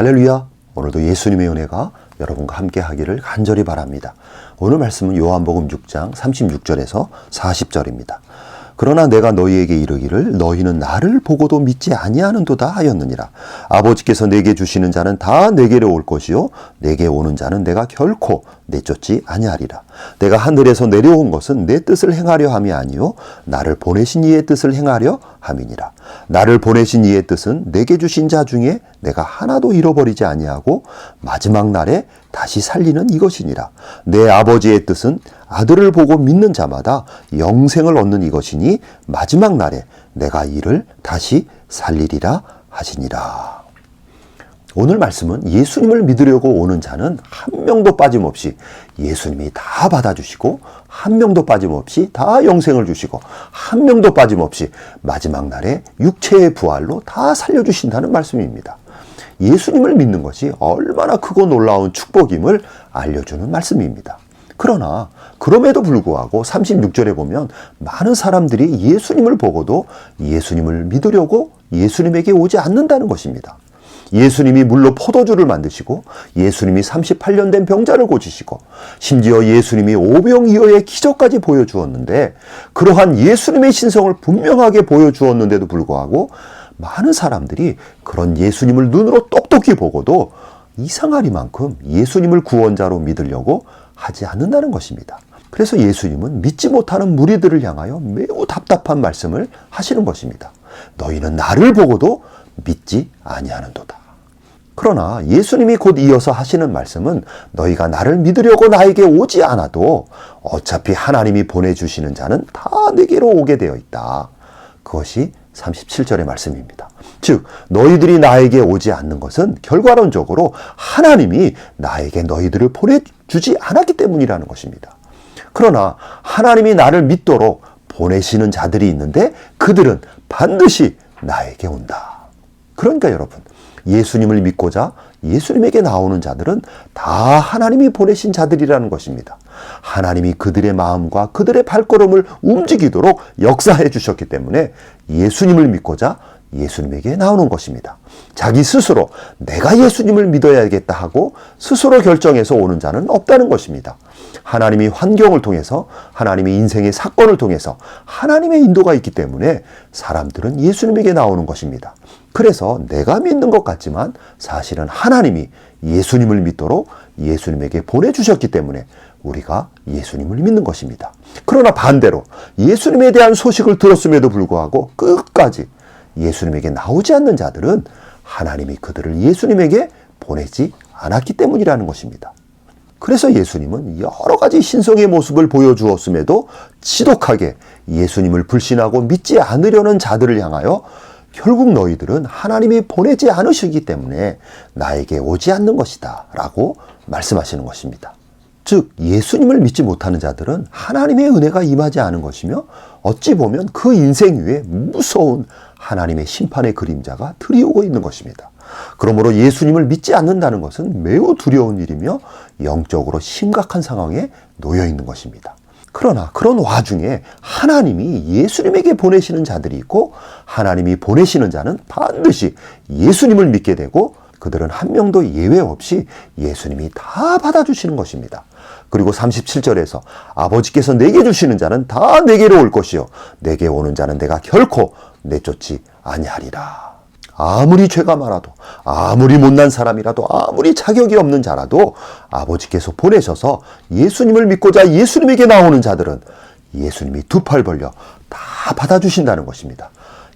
할렐루야. 오늘도 예수님의 은혜가 여러분과 함께 하기를 간절히 바랍니다. 오늘 말씀은 요한복음 6장 36절에서 40절입니다. 그러나 내가 너희에게 이르기를 너희는 나를 보고도 믿지 아니하는도다 하였느니라. 아버지께서 내게 주시는 자는 다 내게로 올 것이요 내게 오는 자는 내가 결코 내쫓지 아니하리라. 내가 하늘에서 내려온 것은 내 뜻을 행하려 함이 아니요 나를 보내신 이의 뜻을 행하려 함이니라. 나를 보내신 이의 뜻은 내게 주신 자 중에 내가 하나도 잃어버리지 아니하고 마지막 날에 다시 살리는 이것이니라. 내 아버지의 뜻은 아들을 보고 믿는 자마다 영생을 얻는 이것이니 마지막 날에 내가 이를 다시 살리리라 하시니라. 오늘 말씀은 예수님을 믿으려고 오는 자는 한 명도 빠짐없이 예수님이 다 받아주시고 한 명도 빠짐없이 다 영생을 주시고 한 명도 빠짐없이 마지막 날에 육체의 부활로 다 살려주신다는 말씀입니다. 예수님을 믿는 것이 얼마나 크고 놀라운 축복임을 알려주는 말씀입니다. 그러나 그럼에도 불구하고 36절에 보면 많은 사람들이 예수님을 보고도 예수님을 믿으려고 예수님에게 오지 않는다는 것입니다. 예수님이 물로 포도주를 만드시고 예수님이 38년 된 병자를 고치시고 심지어 예수님이 오병이어의 기적까지 보여주었는데 그러한 예수님의 신성을 분명하게 보여주었는데도 불구하고 많은 사람들이 그런 예수님을 눈으로 똑똑히 보고도 이상하리만큼 예수님을 구원자로 믿으려고 하지 않는다는 것입니다. 그래서 예수님은 믿지 못하는 무리들을 향하여 매우 답답한 말씀을 하시는 것입니다. 너희는 나를 보고도 믿지 아니하는도다. 그러나 예수님이 곧 이어서 하시는 말씀은 너희가 나를 믿으려고 나에게 오지 않아도 어차피 하나님이 보내주시는 자는 다 내게로 오게 되어 있다. 그것이 37절의 말씀입니다. 즉 너희들이 나에게 오지 않는 것은 결과론적으로 하나님이 나에게 너희들을 보내주지 않았기 때문이라는 것입니다. 그러나 하나님이 나를 믿도록 보내시는 자들이 있는데 그들은 반드시 나에게 온다. 그러니까 여러분, 예수님을 믿고자 예수님에게 나오는 자들은 다 하나님이 보내신 자들이라는 것입니다. 하나님이 그들의 마음과 그들의 발걸음을 움직이도록 역사해 주셨기 때문에 예수님을 믿고자 예수님에게 나오는 것입니다. 자기 스스로 내가 예수님을 믿어야겠다 하고 스스로 결정해서 오는 자는 없다는 것입니다. 하나님이 환경을 통해서 하나님의 인생의 사건을 통해서 하나님의 인도가 있기 때문에 사람들은 예수님에게 나오는 것입니다. 그래서 내가 믿는 것 같지만 사실은 하나님이 예수님을 믿도록 예수님에게 보내주셨기 때문에 우리가 예수님을 믿는 것입니다. 그러나 반대로 예수님에 대한 소식을 들었음에도 불구하고 끝까지 예수님에게 나오지 않는 자들은 하나님이 그들을 예수님에게 보내지 않았기 때문이라는 것입니다. 그래서 예수님은 여러 가지 신성의 모습을 보여주었음에도 지독하게 예수님을 불신하고 믿지 않으려는 자들을 향하여 결국 너희들은 하나님이 보내지 않으시기 때문에 나에게 오지 않는 것이다 라고 말씀하시는 것입니다. 즉 예수님을 믿지 못하는 자들은 하나님의 은혜가 임하지 않은 것이며 어찌 보면 그 인생 위에 무서운 하나님의 심판의 그림자가 들이오고 있는 것입니다. 그러므로 예수님을 믿지 않는다는 것은 매우 두려운 일이며 영적으로 심각한 상황에 놓여 있는 것입니다. 그러나 그런 와중에 하나님이 예수님에게 보내시는 자들이 있고 하나님이 보내시는 자는 반드시 예수님을 믿게 되고 그들은 한 명도 예외 없이 예수님이 다 받아주시는 것입니다. 그리고 37절에서 아버지께서 내게 주시는 자는 다 내게로 올 것이요 내게 오는 자는 내가 결코 내쫓지 아니하리라. 아무리 죄가 많아도 아무리 못난 사람이라도 아무리 자격이 없는 자라도 아버지께서 보내셔서 예수님을 믿고자 예수님에게 나오는 자들은 예수님이 두 팔 벌려 다 받아주신다는 것입니다.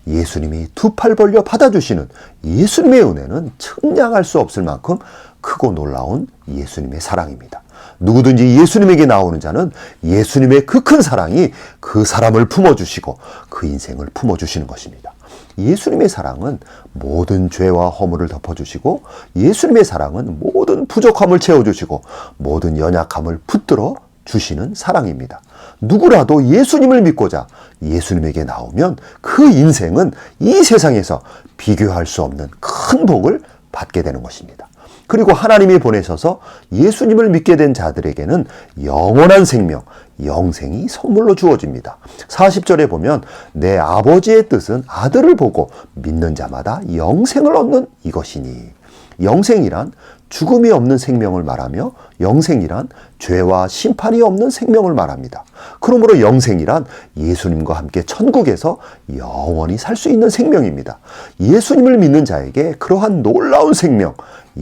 예수님이 두 팔 벌려 받아주시는 예수님의 은혜는 측량할 수 없을 만큼 크고 놀라운 예수님의 사랑입니다. 누구든지 예수님에게 나오는 자는 예수님의 그 큰 사랑이 그 사람을 품어주시고 그 인생을 품어주시는 것입니다. 예수님의 사랑은 모든 죄와 허물을 덮어주시고 예수님의 사랑은 모든 부족함을 채워주시고 모든 연약함을 붙들어 주시는 사랑입니다. 누구라도 예수님을 믿고자 예수님에게 나오면 그 인생은 이 세상에서 비교할 수 없는 큰 복을 받게 되는 것입니다. 그리고 하나님이 보내셔서 예수님을 믿게 된 자들에게는 영원한 생명, 영생이 선물로 주어집니다. 40절에 보면 내 아버지의 뜻은 아들을 보고 믿는 자마다 영생을 얻는 이것이니. 영생이란 죽음이 없는 생명을 말하며 영생이란 죄와 심판이 없는 생명을 말합니다. 그러므로 영생이란 예수님과 함께 천국에서 영원히 살 수 있는 생명입니다. 예수님을 믿는 자에게 그러한 놀라운 생명,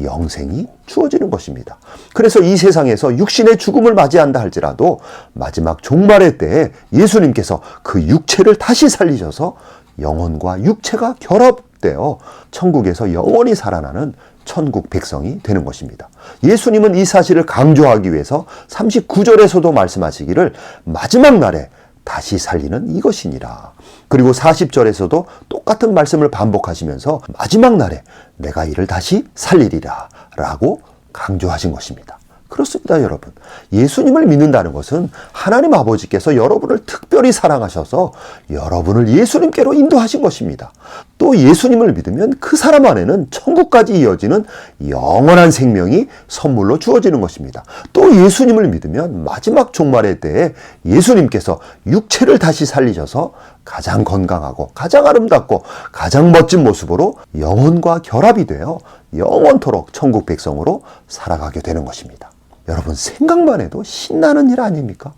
영생이 주어지는 것입니다. 그래서 이 세상에서 육신의 죽음을 맞이한다 할지라도 마지막 종말의 때에 예수님께서 그 육체를 다시 살리셔서 영혼과 육체가 결합되어 천국에서 영원히 살아나는 천국 백성이 되는 것입니다. 예수님은 이 사실을 강조하기 위해서 39절에서도 말씀하시기를 마지막 날에 다시 살리는 이것이니라. 그리고 40절에서도 똑같은 말씀을 반복하시면서 마지막 날에 내가 이를 다시 살리리라 라고 강조하신 것입니다. 그렇습니다, 여러분. 예수님을 믿는다는 것은 하나님 아버지께서 여러분을 특별히 사랑하셔서 여러분을 예수님께로 인도하신 것입니다. 또 예수님을 믿으면 그 사람 안에는 천국까지 이어지는 영원한 생명이 선물로 주어지는 것입니다. 또 예수님을 믿으면 마지막 종말의 때에 예수님께서 육체를 다시 살리셔서 가장 건강하고 가장 아름답고 가장 멋진 모습으로 영혼과 결합이 되어 영원토록 천국 백성으로 살아가게 되는 것입니다. 여러분, 생각만 해도 신나는 일 아닙니까?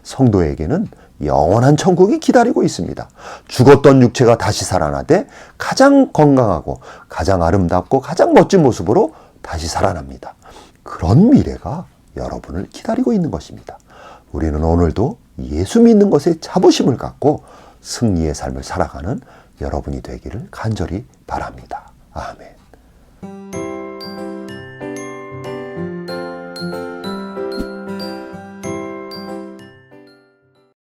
성도에게는 영원한 천국이 기다리고 있습니다. 죽었던 육체가 다시 살아나되 가장 건강하고 가장 아름답고 가장 멋진 모습으로 다시 살아납니다. 그런 미래가 여러분을 기다리고 있는 것입니다. 우리는 오늘도 예수 믿는 것에 자부심을 갖고 승리의 삶을 살아가는 여러분이 되기를 간절히 바랍니다. 아멘.